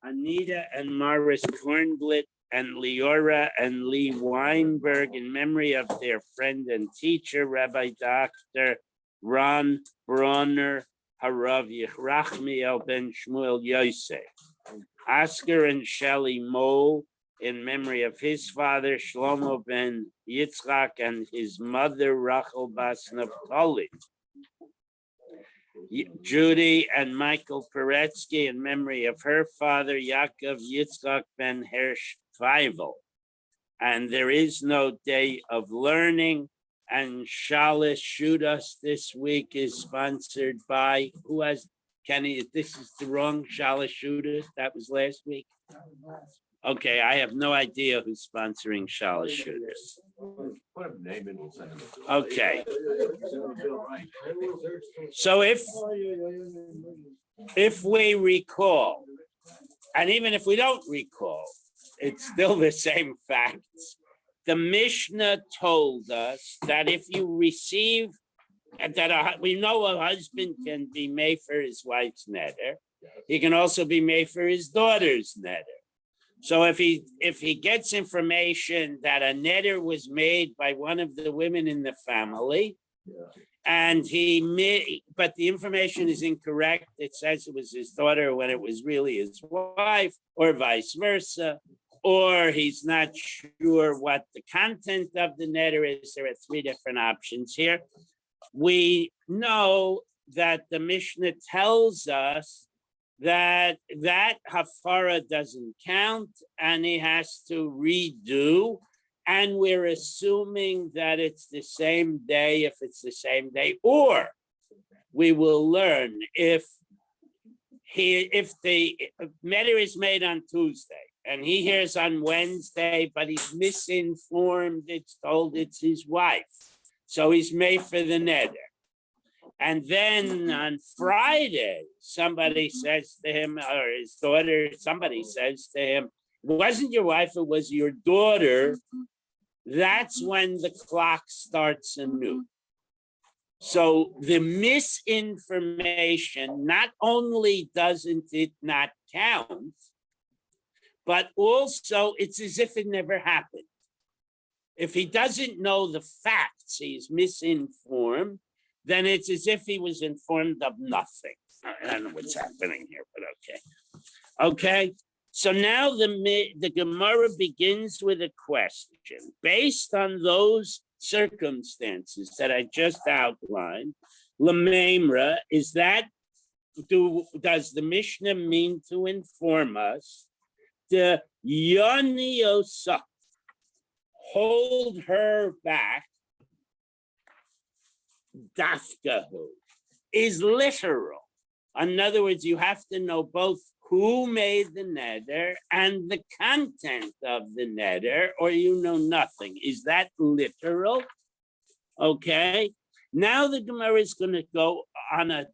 Anita and Morris Kornblit and Leora and Lee Weinberg in memory of their friend and teacher, Rabbi Dr. Ron Bronner Harav Yichrachmiel ben Shmuel Yosef. Oscar and Shelley Mole in memory of his father, Shlomo ben Yitzchak, and his mother, Rachel bas Naftali. Judy and Michael Peretsky in memory of her father, Yaakov Yitzchak ben Hirsch Feivel. And there is no day of learning. And Shalish Shoot Us this week is sponsored by, who has, Kenny, this is the wrong Shalish Shoot Us, that was last week. Okay, I have no idea who's sponsoring Shalish Shoot Us. Okay. So if we recall, and even if we don't recall, it's still the same facts. The Mishnah told us that if you receive, that we know a husband can be made for his wife's neder, he can also be made for his daughter's neder. So if he gets information that a neder was made by one of the women in the family, and but the information is incorrect, it says it was his daughter when it was really his wife, or vice versa, or he's not sure what the content of the neder is. There are three different options here. We know that the Mishnah tells us that hafara doesn't count and he has to redo, and we're assuming that it's the same day if it's the same day, or we will learn if the neder is made on Tuesday and he hears on Wednesday, but he's misinformed, it's told it's his wife, so he's made for the neder. And then on Friday, somebody says to him, or his daughter, somebody says to him, it wasn't your wife, it was your daughter. That's when the clock starts anew. So the misinformation, not only doesn't it not count, but also it's as if it never happened. If he doesn't know the facts, he's misinformed, then it's as if he was informed of nothing. I don't know what's happening here, but okay. Okay, so now the Gemara begins with a question. Based on those circumstances that I just outlined, Lamemra, is that, does the Mishnah mean to inform us the Yoni Yosa, hold her back, Dafkahu, is literal. In other words, you have to know both who made the neder and the content of the neder, or you know nothing. Is that literal? Okay. Now the Gemara is going to go on a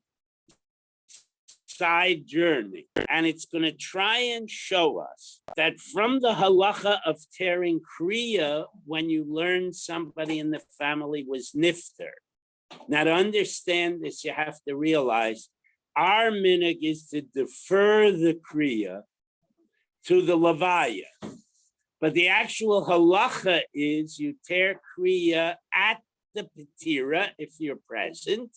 side journey, and it's going to try and show us that from the halacha of tearing kriya, when you learn somebody in the family was nifter. Now, to understand this, you have to realize our minhag is to defer the kriya to the levaya, but the actual halacha is you tear kriya at the petira if you're present,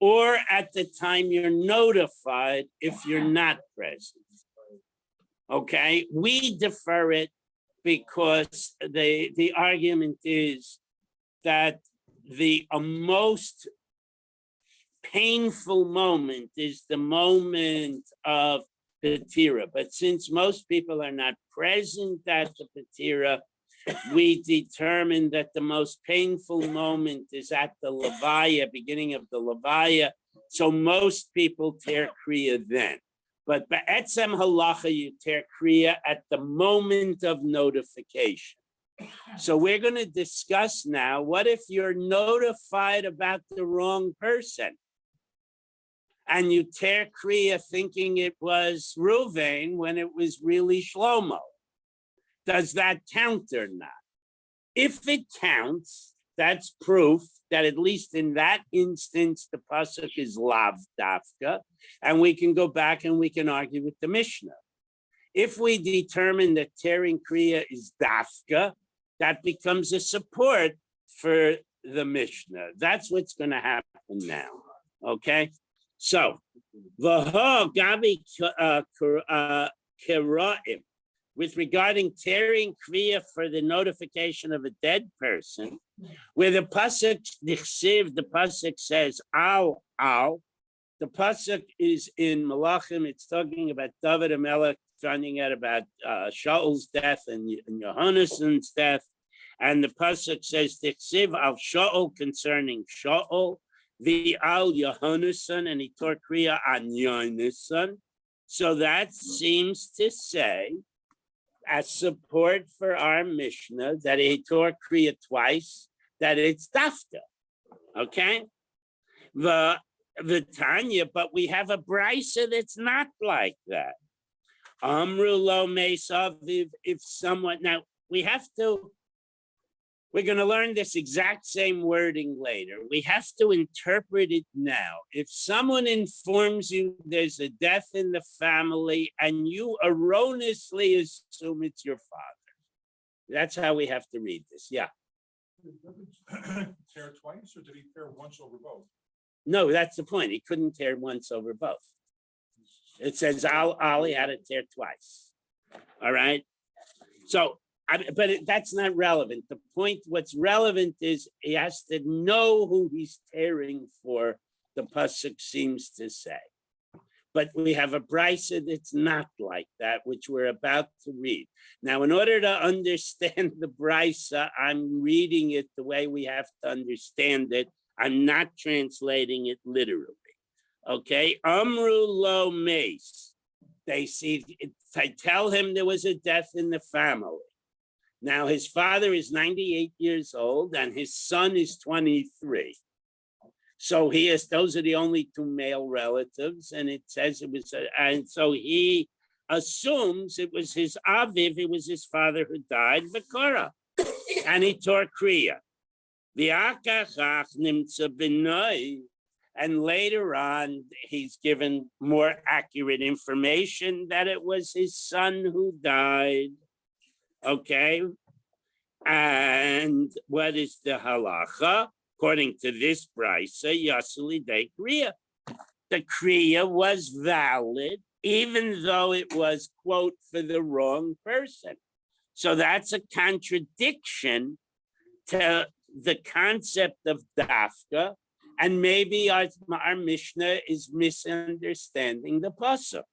or at the time you're notified if you're not present. Okay, we defer it because the argument is that the most painful moment is the moment of petira. But since most people are not present at the petira, we determine that the most painful moment is at the levaya, beginning of the levaya. So most people tear kriya then. But ba'etzem halacha, you tear kriya at the moment of notification. So we're going to discuss now, what if you're notified about the wrong person and you tear kriya thinking it was Ruvain when it was really Shlomo? Does that count or not? If it counts, that's proof that at least in that instance, the pasuk is lav dafka, and we can go back and we can argue with the Mishnah. If we determine that tearing kriya is dafka, that becomes a support for the Mishnah. That's what's going to happen now. Okay, so v'ho gabi keraim, with regarding tearing kriya for the notification of a dead person, where the pasuk says "Ow, ow." The pasuk is in Malachim. It's talking about David HaMelech, finding out about Shaul's death and Yohannasen's death, and the pasuk says "Tichsiv al Shaul" concerning Shaul, the al Yohannasen, and he tore kriya on Yonasan. So that seems to say, as support for our Mishnah, that he tore kriya twice, that it's dafta. Okay, the Tanya, but we have a brisa that's not like that. Amru lo mesav, if someone, now we're going to learn this exact same wording later. We have to interpret it now. If someone informs you there's a death in the family and you erroneously assume it's your father, that's how we have to read this. Yeah. Did he tear twice, or did he tear once over both? No, that's the point. He couldn't tear once over both. It says Ali had to tear twice. All right. So, that's not relevant. The point, what's relevant is he has to know who he's tearing for, the pasuk seems to say. But we have a brisa that's not like that, which we're about to read. Now, in order to understand the brisa, I'm reading it the way we have to understand it. I'm not translating it literally. Okay, Amru lo meis. They tell him there was a death in the family. Now his father is 98 years old and his son is 23. So those are the only two male relatives, and it says it was, and so he assumes it was his aviv, it was his father who died, Vikora, and he tore kriya. And later on, he's given more accurate information that it was his son who died. Okay. And what is the halacha? According to this brisa, Yasuli de Kriya. The Kriya was valid, even though it was, quote, for the wrong person. So that's a contradiction to the concept of dafka, and maybe our Mishnah is misunderstanding the pasuk.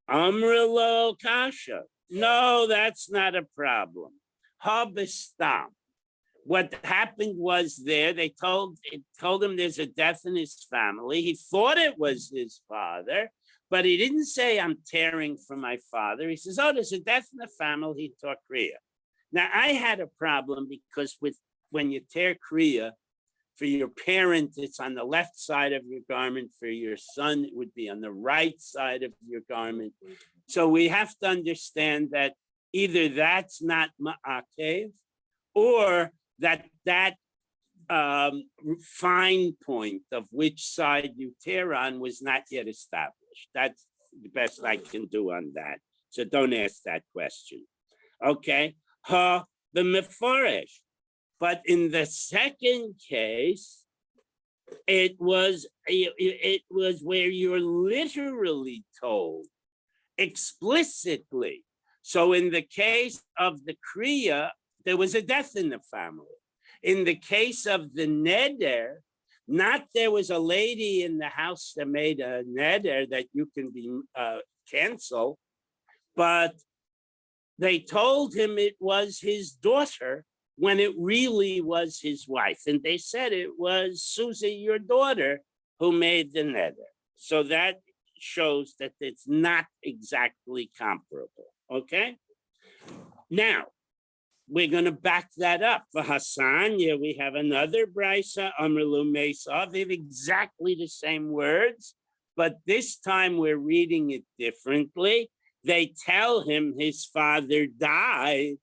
Amrlo kasha. No, that's not a problem. Habistam. What happened was they told him there's a death in his family. He thought it was his father, but he didn't say, I'm tearing from my father. He says, oh, there's a death in the family. He tore kriya. Now, I had a problem because when you tear kriya, for your parent, it's on the left side of your garment. For your son, it would be on the right side of your garment. So we have to understand that either that's not ma'akev, or that fine point of which side you tear on was not yet established. That's the best I can do on that. So don't ask that question. Okay. The meforesh. But in the second case, it was where you're literally told explicitly. So in the case of the kriya, there was a death in the family. In the case of the neder, not there was a lady in the house that made a neder that you can be cancel, but they told him it was his daughter when it really was his wife. And they said it was Susie, your daughter, who made the neder. So that shows that it's not exactly comparable, okay? Now, we're gonna back that up. For Hasanya, we have another brisa, Amrlu Mesav, they have exactly the same words, but this time we're reading it differently. They tell him his father died,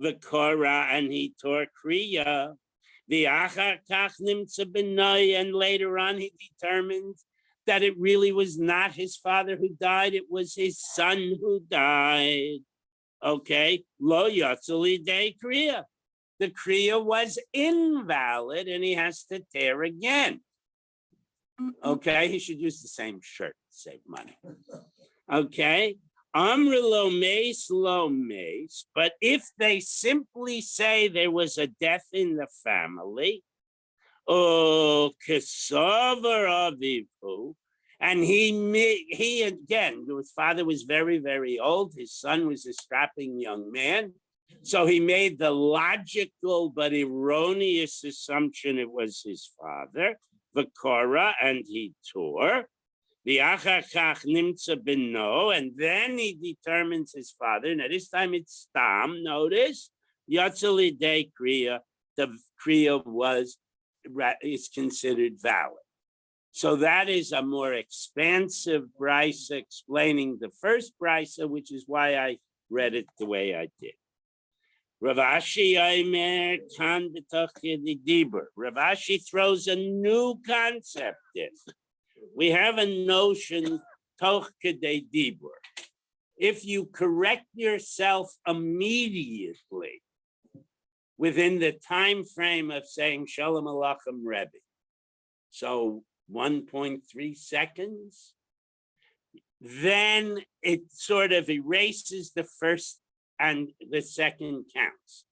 Vikora, and he tore kriya. The Achar Kach Nimtza B'nai, and later on he determined that it really was not his father who died, it was his son who died. Okay, lo yatzali de kriya. The kriya was invalid and he has to tear again. Okay, he should use the same shirt to save money. Okay, amrilo mace, lo mace. But if they simply say there was a death in the family, oh, kesavar avivu, and he again, his father was very, very old. His son was a strapping young man. So he made the logical but erroneous assumption it was his father, Vakora, and he tore. The achachach nimtza beno, and then he determines his father. Now this time it's stam. Notice yatzali de kriya. The kriya is considered valid. So that is a more expansive brisa explaining the first brisa, which is why I read it the way I did. Rav Ashi Aimer kan b'toch dibur. Rav Ashi throws a new concept in. We have a notion toch kedei dibur. If you correct yourself immediately within the time frame of saying Shalom Aleichem Rebbe, so 1.3 seconds, then it sort of erases the first and the second counts.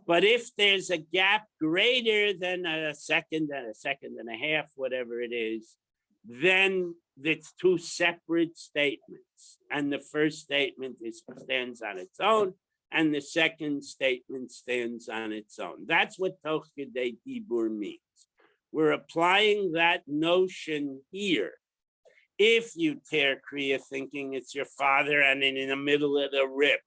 But if there's a gap greater than a second and a half, whatever it is, then it's two separate statements. And the first statement stands on its own, and the second statement stands on its own. That's what toch kedei dibur means. We're applying that notion here. If you tear kriya thinking it's your father and in the middle of the rip,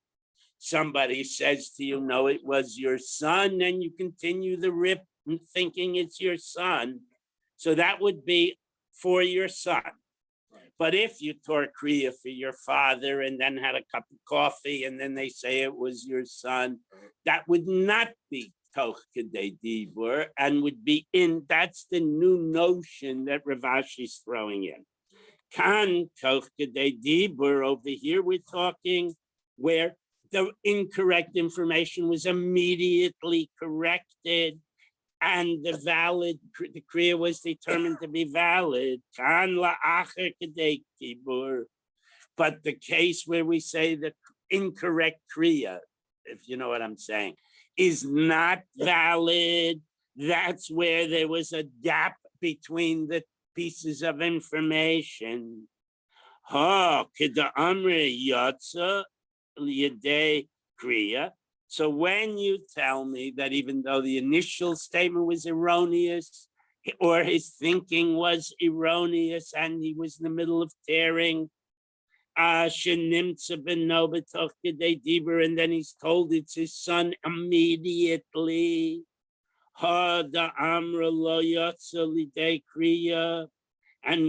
somebody says to you, no, it was your son, and you continue the rip thinking it's your son. So that would be for your son. But if you tore kriya for your father and then had a cup of coffee and then they say it was your son, that would not be toch kedei dibur and would be in, that's the new notion that Rav Ashi's throwing in. Kan toch kedei dibur, over here we're talking where the incorrect information was immediately corrected and the kriya was determined to be valid. Kan la'acher kedei dibur. But the case where we say the incorrect kriya, if you know what I'm saying, is not valid, that's where there was a gap between the pieces of information. Ha, keda amre yatsa liyadei kriya. So when you tell me that even though the initial statement was erroneous, or his thinking was erroneous and he was in the middle of tearing, and then he's told it's his son immediately. And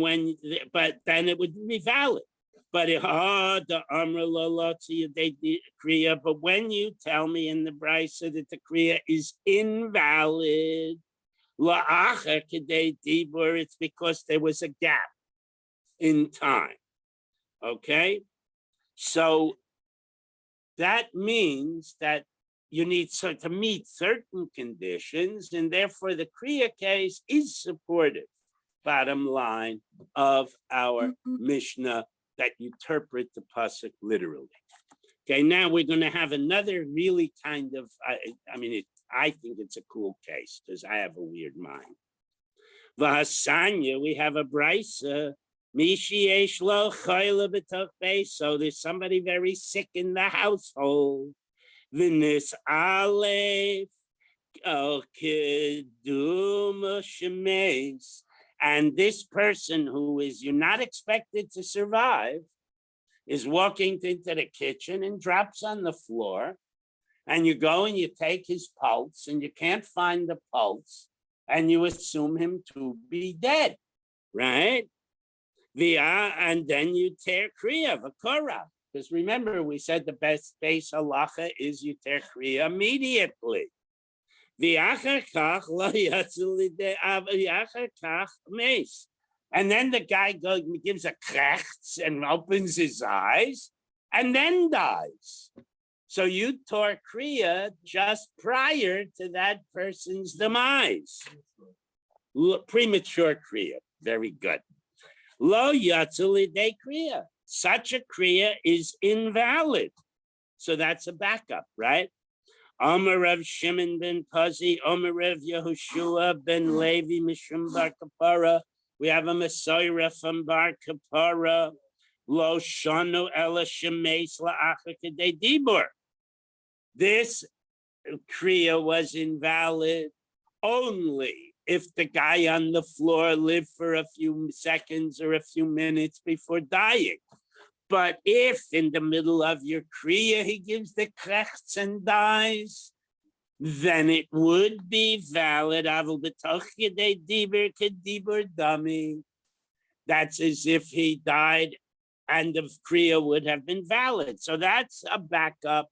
when, but then it would be valid. But but when you tell me in the brisa that the kriya is invalid, it's because there was a gap in time. Okay, so that means that you need to meet certain conditions, and therefore the kriya case is supportive, bottom line, of our Mishnah that interpret the pasuk literally. Okay, now we're going to have another really kind of, I think it's a cool case because I have a weird mind. V'hasanya, we have a brisa. So there's somebody very sick in the household. V'nis alef kedum shemes. And this person who is you're not expected to survive is walking into the kitchen and drops on the floor, and you go and you take his pulse and you can't find the pulse and you assume him to be dead, right? And then you tear kriya v'kora, because remember we said the base halacha is you tear kriya immediately. And then the guy gives a krechts and opens his eyes and then dies. So you tore kriya just prior to that person's demise. Premature kriya, very good. Lo yatzulide kriya. Such a kriya is invalid. So that's a backup, right? Omer Rav Shimon ben Pazi, Omer Rav Yehoshua ben Levi Mishum Bar Kapara. We have a Messiah from Bar Kapara. Lo shanu ela shemeis la'achar kedei dibur. This kriya was invalid only if the guy on the floor lived for a few seconds or a few minutes before dying. But if in the middle of your kriya he gives the krechts and dies, then it would be valid. That's as if he died and the kriya would have been valid. So that's a backup.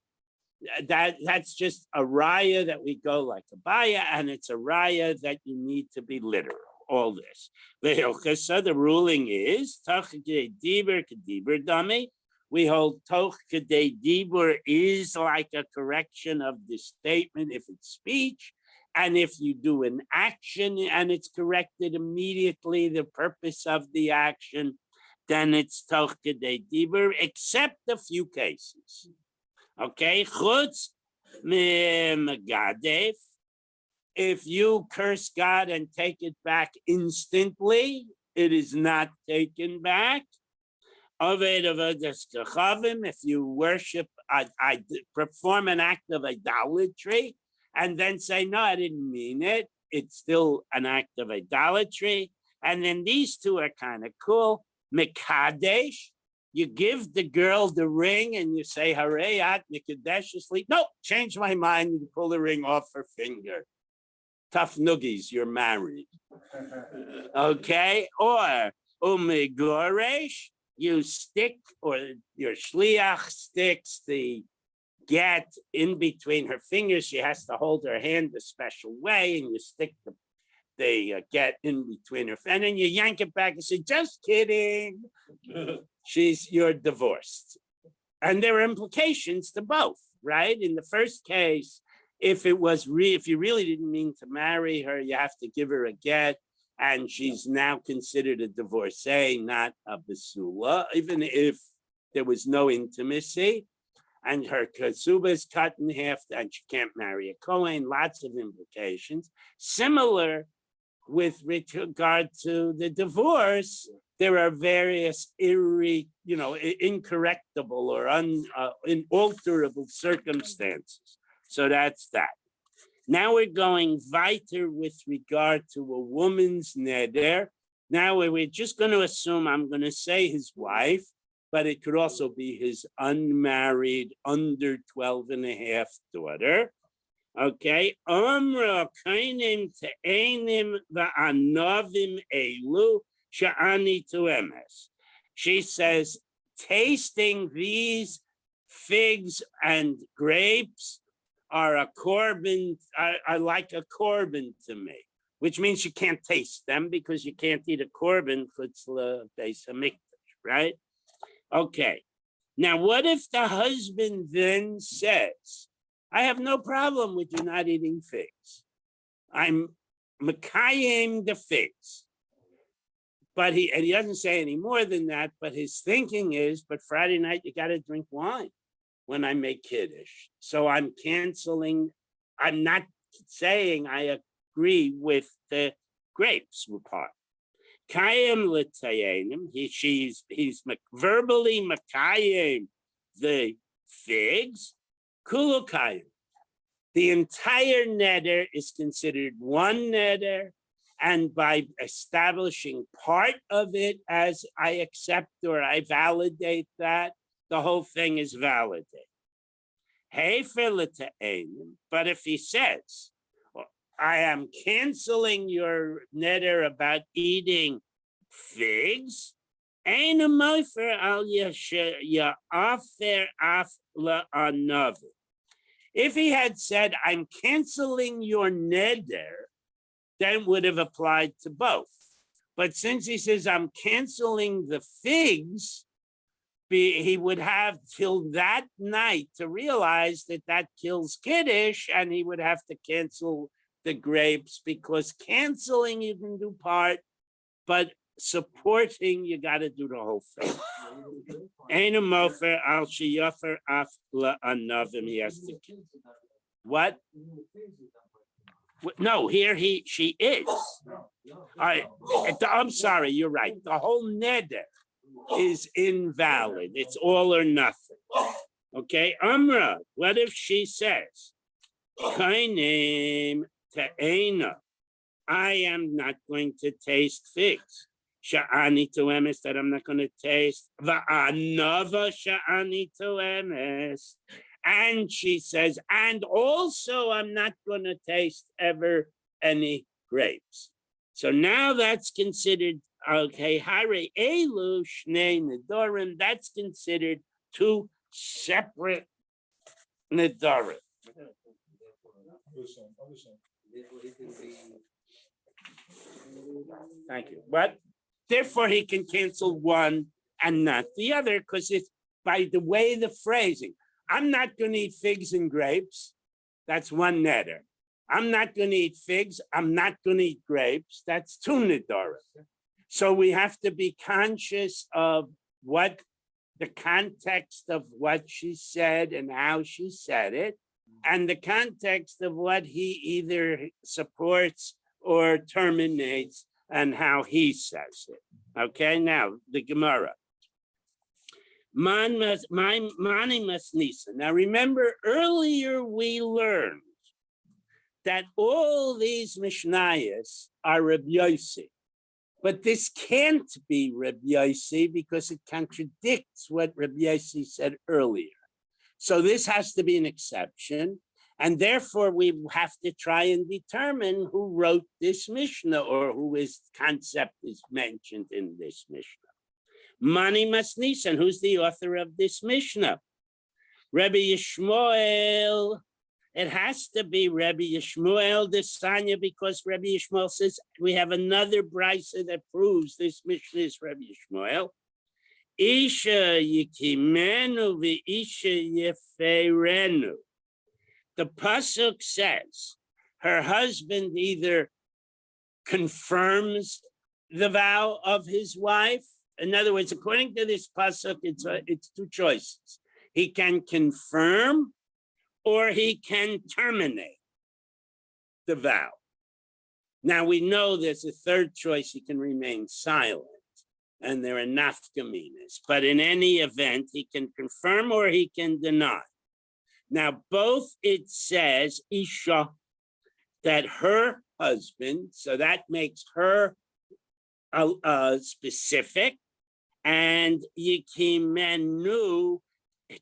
That's just a raya that we go like a baya, and it's a raya that you need to be literal. All this. The ruling is we hold toch kedei dibur is like a correction of the statement if it's speech, and if you do an action and it's corrected immediately, the purpose of the action, then it's toch kedei dibur, except a few cases. Okay, chutz me'megadef. If you curse God and take it back instantly, it is not taken back. If you worship, I perform an act of idolatry and then say, no, I didn't mean it, it's still an act of idolatry. And then these two are kind of cool. Mekadesh, you give the girl the ring and you say, Harayat Mikadeshly. No, change my mind, you pull the ring off her finger. Tough noogies, you're married. Okay, or umigoresh, you stick, or your shliach sticks the get in between her fingers. She has to hold her hand a special way, and you stick the get in between her, and then you yank it back and say, "Just kidding." You're divorced, and there are implications to both, right? In the first case, if you really didn't mean to marry her, you have to give her a get, and she's now considered a divorcee, not a basula, even if there was no intimacy, and her kasuba is cut in half, and she can't marry a Kohen. Lots of implications. Similar with regard to the divorce, there are various incorrectable or inalterable circumstances. So that's that. Now we're going weiter with regard to a woman's neder. Now we're just going to assume, I'm going to say his wife, but it could also be his unmarried, under 12 and a half daughter. Okay. Omra kainim te'enim va'anovim elu sha'ani tuemes. She says, tasting these figs and grapes are a korban, are like a korban to me, which means you can't taste them because you can't eat a korban, right? Okay. Now, what if the husband then says, I have no problem with you not eating figs. I'm mekayim the figs. But he doesn't say any more than that, but his thinking is, but Friday night, you got to drink wine when I make Kiddush. So I'm canceling, I'm not saying I agree with the grapes part. Kayim l'tayenim, he's verbally makayim the figs, kulukayim. The entire neder is considered one neder, and by establishing part of it as I accept or I validate that, the whole thing is validated. But if he says, I am canceling your neder about eating figs, if he had said, I'm canceling your neder, then would have applied to both. But since he says, I'm canceling the figs, he would have till that night to realize that that kills Kiddush, and he would have to cancel the grapes, because canceling you can do part, but supporting you got to do the whole thing. Ain't a mofer al sheyafer af la'anavim. He has to. What? No, here she is. All right. I'm sorry, you're right. The whole neder is invalid. It's all or nothing. Okay, Amra, what if she says, Kainim te'ena, I am not going to taste figs. Sha'ani to emes, that I'm not going to taste. Va'anava sha'ani to emes. And she says, and also I'm not going to taste ever any grapes. So now that's considered, okay, Hare Elu Shnei Nedorim, that's considered two separate Nedorim. Thank you. But therefore he can cancel one and not the other, because it's by the way the phrasing. I'm not going to eat figs and grapes. That's one neder. I'm not going to eat figs. I'm not going to eat grapes. That's two nedarim. So we have to be conscious of what the context of what she said and how she said it, and the context of what he either supports or terminates and how he says it. Okay, now the Gemara. Mani mas nisa. Now remember, earlier we learned that all these Mishnayos are Reb Yossi, but this can't be Reb Yossi because it contradicts what Reb Yossi said earlier. So this has to be an exception, and therefore we have to try and determine who wrote this Mishnah or who his concept is mentioned in this Mishnah. Mani Masnisan, who's the author of this Mishnah? Rabbi Yishmael. It has to be Rabbi Yishmael the Sanya, because Rabbi Yishmael says we have another brisa that proves this Mishnah is Rabbi Yishmael. Isha yikimenu v'isha yeferenu. The pasuk says her husband either confirms the vow of his wife. In other words, according to this pasuk, it's two choices. He can confirm or he can terminate the vow. Now we know there's a third choice, he can remain silent, and there are nafkaminas. But in any event, he can confirm or he can deny. Now both it says Isha, that her husband, so that makes her specific, and Yikimenu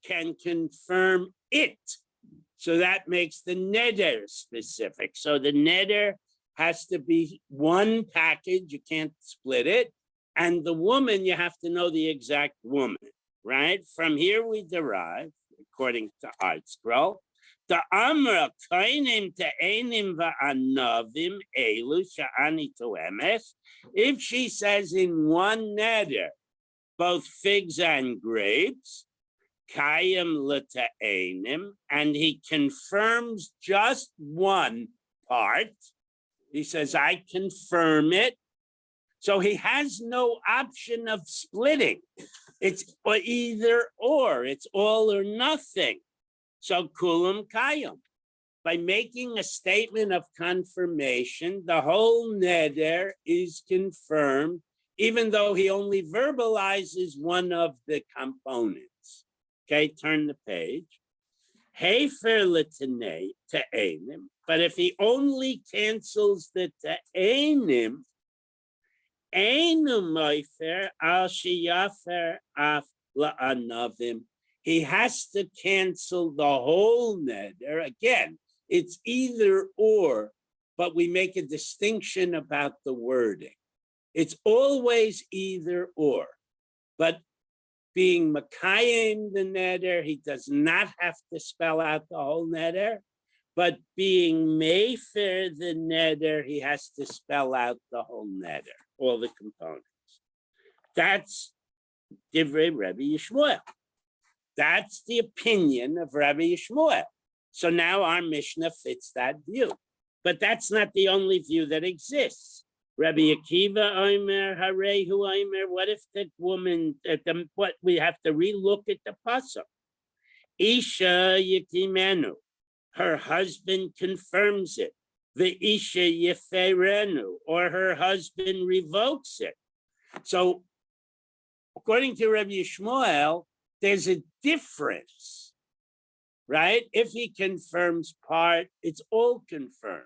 can confirm it. So that makes the neder specific. So the neder has to be one package, you can't split it. And the woman, you have to know the exact woman, right? From here we derive, according to Art Scroll, the Amra Kainim Te'enim Va'anavim Elu Sha'ani Toemes. If she says in one neder, both figs and grapes, Kayim L'Te'enim, and he confirms just one part. He says, I confirm it. So he has no option of splitting. It's either or, it's all or nothing. So kulam kayim. By making a statement of confirmation, the whole neder is confirmed, even though he only verbalizes one of the components. Okay, turn the page. Hefer l'te'enim, but if he only cancels the te'enim, einu moifer al sheyafer af la'anavim. He has to cancel the whole neder. Again, it's either or, but we make a distinction about the wording. It's always either or, but being Makayim the neder, he does not have to spell out the whole neder, but being Mefer the neder, he has to spell out the whole neder. all the components. That's Divrei Rabbi Yishmael. That's the opinion of Rabbi Yishmael. So now our Mishnah fits that view. But that's not the only view that exists. Rabbi Akiva Omer, Harehu Omer, what if the woman, what we have to relook at the pasuk? Isha Yekimenu, her husband confirms it. The Isha Yeferenu, or her husband revokes it. So according to Rabbi Yishmael, there's a difference, right? If he confirms part, it's all confirmed.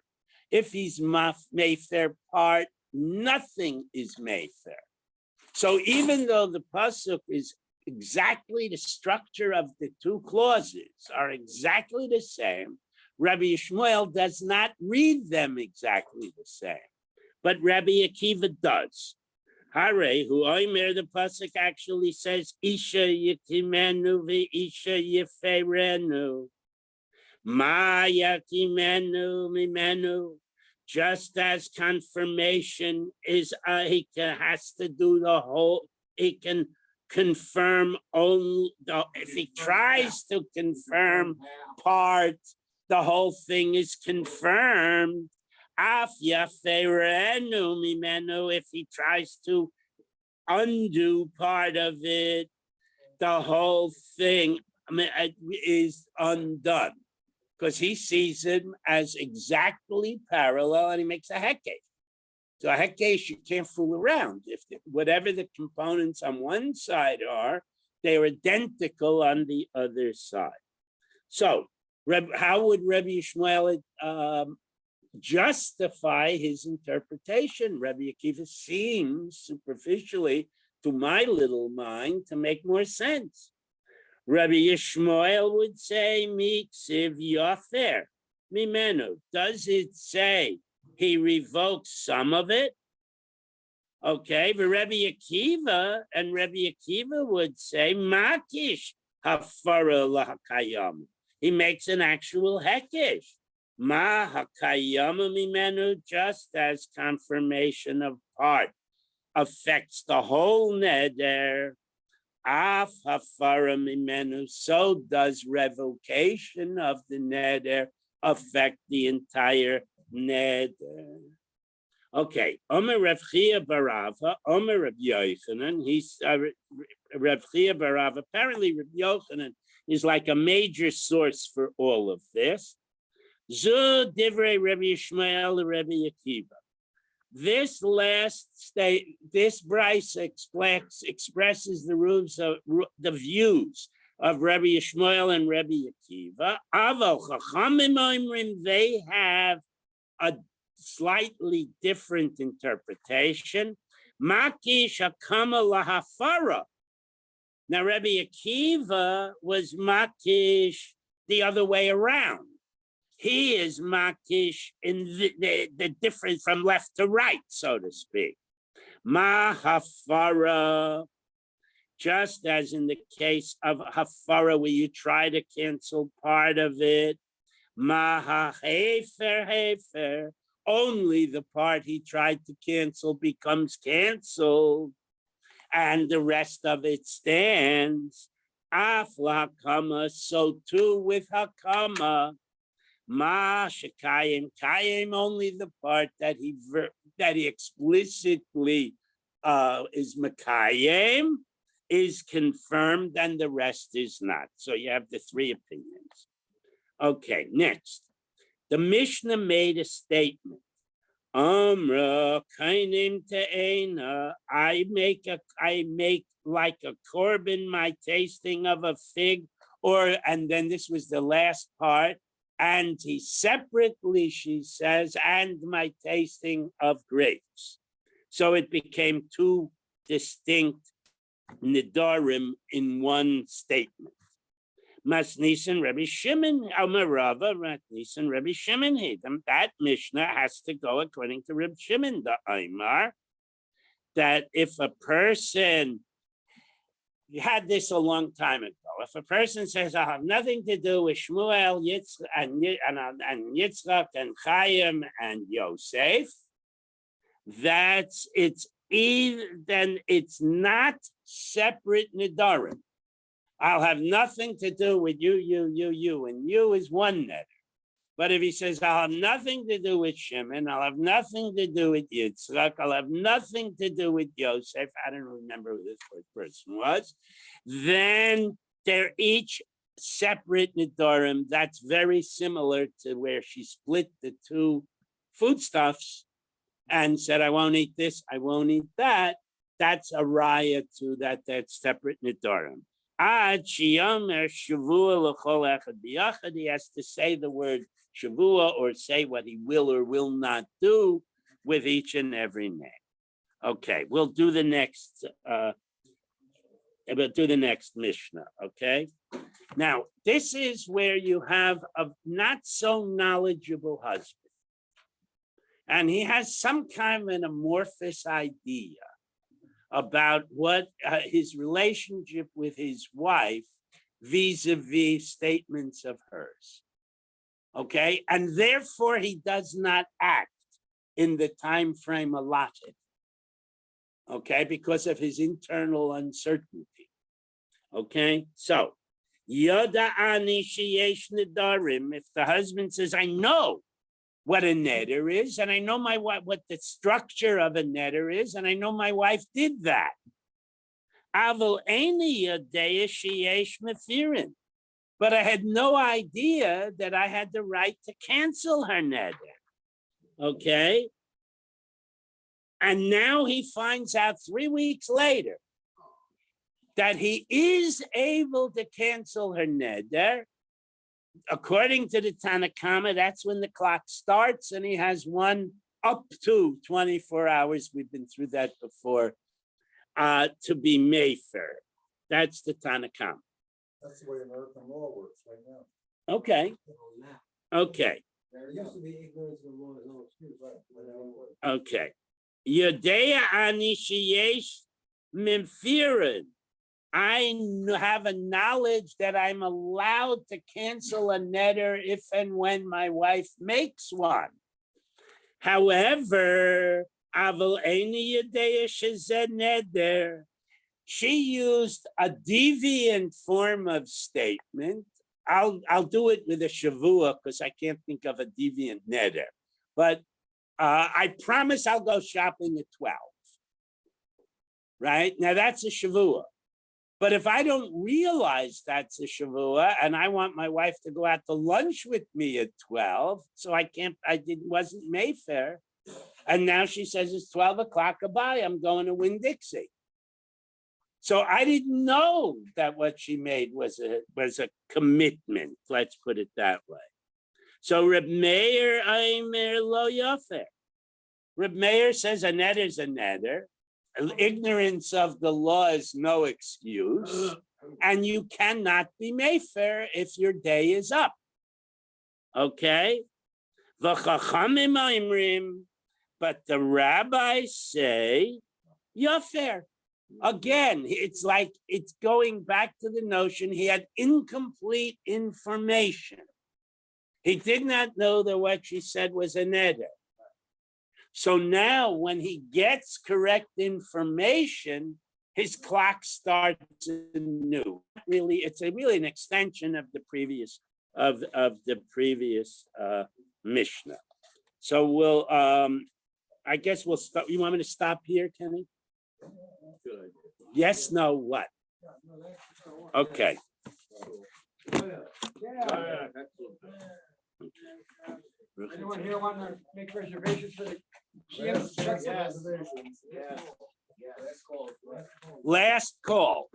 If he's Mayfair part, nothing is Mayfair. So even though the pasuk is exactly the structure of the two clauses are exactly the same, Rabbi Yishmael does not read them exactly the same, but Rabbi Akiva does. Hare, who Omer, the pasuk actually says, Isha Yekimenu vi Isha Yeferenu. Ma Yakimenu mimenu. Just as confirmation is, he has to do the whole, he can confirm only, if he tries to confirm part, the whole thing is confirmed. Af yaferenu mimenu, if he tries to undo part of it, the whole thing is undone, because he sees him as exactly parallel, and he makes a hekesh. So a hekesh, you can't fool around. If whatever the components on one side are, they're identical on the other side. So how would Rabbi Yishmael justify his interpretation? Rabbi Akiva seems superficially, to my little mind, to make more sense. Rabbi Yishmael would say, Miksiv Yafer Mimenu. Does it say he revokes some of it? Okay, but Rabbi Akiva would say, Makish Hafara Lahakayam. He makes an actual hekesh. Ma Hakayam Mimenu, just as confirmation of part affects the whole neder. Af hafara mimenu, so does revocation of the neder affect the entire neder. Okay, Omer Rav Chia Barava, Omer Rav Yochanan, he's Rav Chia Barava. Apparently Rav Yochanan is like a major source for all of this. Zu divrei Rabbi Yishmael Rabbi Akiva. This last state, this brisa expresses the views of Rabbi Yishmael and Rabbi Akiva. Aval Chachamim Oimrim, they have a slightly different interpretation. Makish Hakama Lahafara. Now Rabbi Akiva was Makish the other way around. He is makish in the difference from left to right, so to speak. Ma hafara, just as in the case of hafara, where you try to cancel part of it. Ma hefer, only the part he tried to cancel becomes canceled, and the rest of it stands. Af hakama, so too with hakama. Ma shekayim, kayim, only the part that he explicitly is mekayim is confirmed, and the rest is not. So you have the three opinions. Okay, next, the Mishnah made a statement. Amra kainim te'ena. I make like a korban my tasting of a fig, and then this was the last part. And he separately, she says, and my tasting of grapes. So it became two distinct nidarim in one statement. Masnisan Rabbi Shimon, Amarava, Masnisan Rabbi Shimon, that Mishnah has to go according to Rabbi Shimon, the Aimar, that if a person, you had this a long time ago. If a person says, I have nothing to do with Shmuel, Yitzchak, and Chaim and Yosef, it's then it's not separate nidarim. I'll have nothing to do with you, and you is one neder. But if he says, I'll have nothing to do with Shimon, I'll have nothing to do with Yitzchak, I'll have nothing to do with Yosef, I don't remember who this fourth person was, then they're each separate nidarim. That's very similar to where she split the two foodstuffs and said, I won't eat this, I won't eat that. That's a raya to that separate nidarim. He has to say the word shavua or say what he will or will not do with each and every name. Okay, we'll do the next Mishnah, okay? Now, this is where you have a not so knowledgeable husband. And he has some kind of an amorphous idea about what his relationship with his wife vis-a-vis statements of hers. Okay, and therefore he does not act in the time frame allotted. Okay, because of his internal uncertainty. Okay, so Yoda ani sheyesh nedarim. If the husband says, "I know what a neder is, and I know my wife what the structure of a neder is, and I know my wife did that." Avol eini yodea sheyesh mefirin. But I had no idea that I had the right to cancel her neder. Okay? And now he finds out 3 weeks later that he is able to cancel her neder. According to the Tanakhama, that's when the clock starts, and he has one up to 24 hours. We've been through that before, to be Mayfair. That's the Tanakhama. That's the way American law works right now. Okay. Okay. There used to be ignorance of the law, no excuse, right? Okay. Yodea ani sheyesh mimfirin. I have a knowledge that I'm allowed to cancel a neder if and when my wife makes one. However, avol eini yodea shezeh neder. She used a deviant form of statement. I'll do it with a shavua because I can't think of a deviant neder. But I promise I'll go shopping at 12. Right? Now that's a shavua. But if I don't realize that's a shavua and I want my wife to go out to lunch with me at 12, so wasn't Mayfair. And now she says it's 12 o'clock, goodbye, I'm going to Winn-Dixie. So I didn't know that what she made was a commitment. Let's put it that way. So Reb Meir Aimer lo yafer. Reb Meir says a neder is a neder. Ignorance of the law is no excuse, and you cannot be Mayfair if your day is up. Okay? V'chachamim aimrim, but the rabbis say yafer. Again, it's like it's going back to the notion he had incomplete information. He did not know that what she said was a neder. So now when he gets correct information, his clock starts anew. Really, it's really an extension of the previous Mishnah. So we'll I guess we'll stop. You want me to stop here, Kenny? Good. Yes, no, what? Okay. Anyone here want to make reservations for the? Yes. Last call.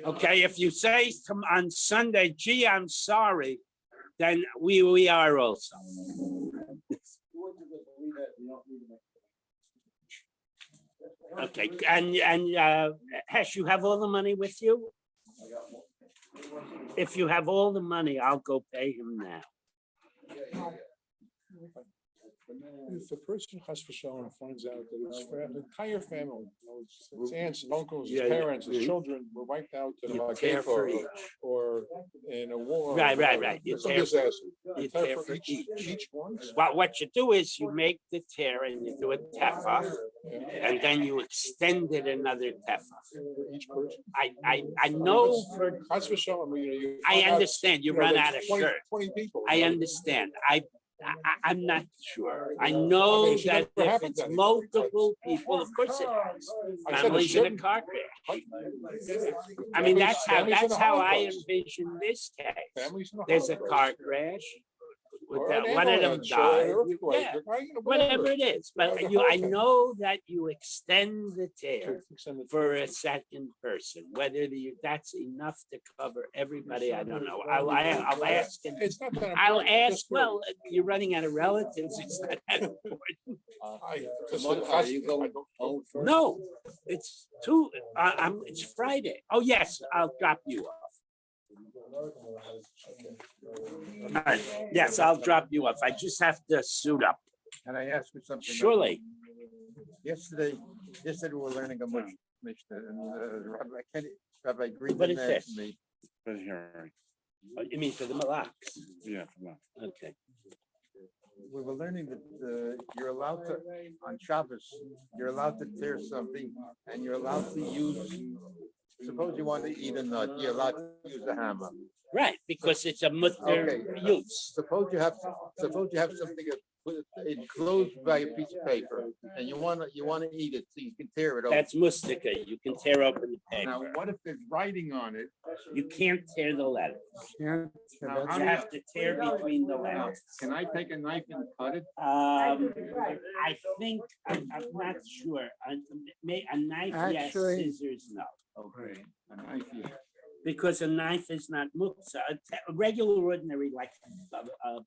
Okay, if you say on Sunday, gee, I'm sorry, then we are also. Okay, and Hesh, you have all the money with you? If you have all the money, I'll go pay him now. If the person has for sale and finds out that it's the entire family, you know, it's aunts, and uncles, his Yeah, yeah. parents, his children were wiped out in You a tear for volcano each. or in a war. Right, right, right. You Some tear for- disaster. you Tear tear for for each one. Well, what you do is you make the tear and you do a tefa, and then you extend it another tefa. For each person. I know for, That's for sure. I mean, you I find out, understand you know, run there's out of 20 shirt. 20 people. I you know. understand. I'm not sure. I know it should that never if happen it's then. multiple people, of course it has. I said it Families in a shouldn't. car crash. I Families- mean, families in that's a how I Holocaust. envision this case. Families in a There's a Holocaust. car crash. With Or that, an one of them avalanche or died. an earthquake, Yeah, or, you know, whatever it is. But The I hurricane. know that you extend the tear Extended- for a second person. Whether that's enough to cover everybody, I don't know. I'll ask. And It's not that. I'll important, ask. just for- Well, you're running out of relatives. It's not that important. No, it's two. It's Friday. Oh yes, I'll drop you off. All right. Yes, I'll drop you off. I just have to suit up. Can I ask you something? Surely. Yesterday we were learning a much, and Rabbi Green What is asked this? me, For the hearing, Oh, you mean for the malaks? yeah, come on. Okay. we were learning that you're allowed to, on Shabbos, you're allowed to tear something and you're allowed to use, suppose you want to eat a nut, you're allowed to use a hammer. Right, because it's a mutter Okay. use. Suppose you have something enclosed by a piece of paper and you want to eat it, so you can tear it open. That's mustika. You can tear open the Now, paper. what if there's writing on it? You can't tear the letters. Now, how You do have to tear between the Now, letters. can I take a knife and cut it? I think, I'm not sure. A knife, yes, Actually- scissors, no. Okay, a knife, yeah. Because a knife is not muksa. A regular ordinary, like a